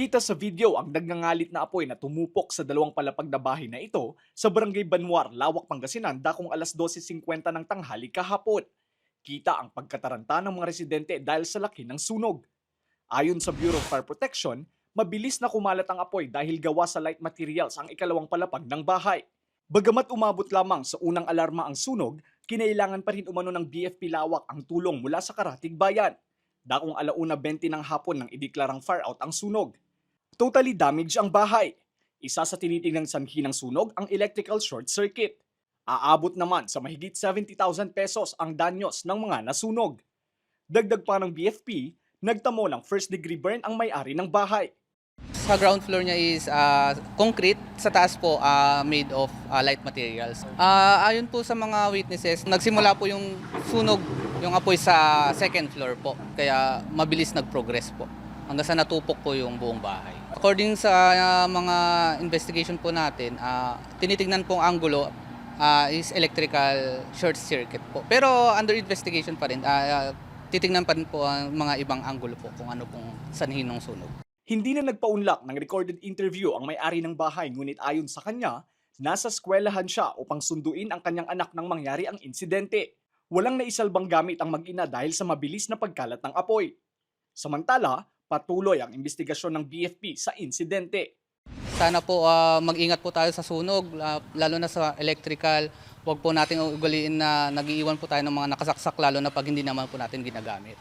Kita sa video ang nagngangalit na apoy na tumupok sa dalawang palapag na bahay na ito sa Barangay Banwar, Lawak, Pangasinan dakong alas 12:50 ng tanghali kahapon. Kita ang pagkataranta ng mga residente dahil sa laki ng sunog. Ayon sa Bureau of Fire Protection, mabilis na kumalat ang apoy dahil gawa sa light materials ang ikalawang palapag ng bahay. Bagamat umabot lamang sa unang alarma ang sunog, kinailangan pa rin umano ng BFP Lawak ang tulong mula sa Karatig Bayan. Dakong 1:20 ng hapon nang ideklarang fire out ang sunog. Totally damaged ang bahay. Isa sa tinitingnang sanhi ng sunog ang electrical short circuit. Aabot naman sa mahigit 70,000 pesos ang danyos ng mga nasunog. Dagdag pa ng BFP, nagtamo ng first degree burn ang may-ari ng bahay. Sa ground floor niya is concrete, sa taas po made of light materials. Ayon po sa mga witnesses, nagsimula po yung sunog, yung apoy sa second floor po. Kaya mabilis nag-progress po hanggang sa natupok po yung buong bahay. According sa mga investigation po natin, tinitingnan pong anggulo is electrical short circuit po. Pero under investigation pa rin, titingnan pa rin po ang mga ibang anggulo po kung ano pong sanhi ng sunog. Hindi na nagpaunlak ng recorded interview ang may-ari ng bahay, ngunit ayon sa kanya, nasa eskwelahan siya upang sunduin ang kanyang anak nang mangyari ang insidente. Walang naisalbang gamit ang mag-ina dahil sa mabilis na pagkalat ng apoy. Samantala, patuloy ang investigasyon ng BFP sa insidente. Sana po mag-ingat po tayo sa sunog, lalo na sa electrical. Huwag po natin ugaliin na nag-iiwan po tayo ng mga nakasaksak, lalo na pag hindi naman po natin ginagamit.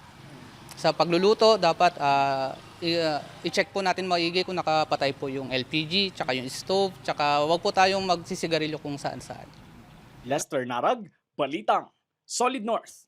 Sa pagluluto, dapat i-check po natin maigi kung nakapatay po yung LPG, tsaka yung stove, tsaka huwag po tayong magsisigarilyo kung saan-saan. Lester Narag, Balitang, Solid North.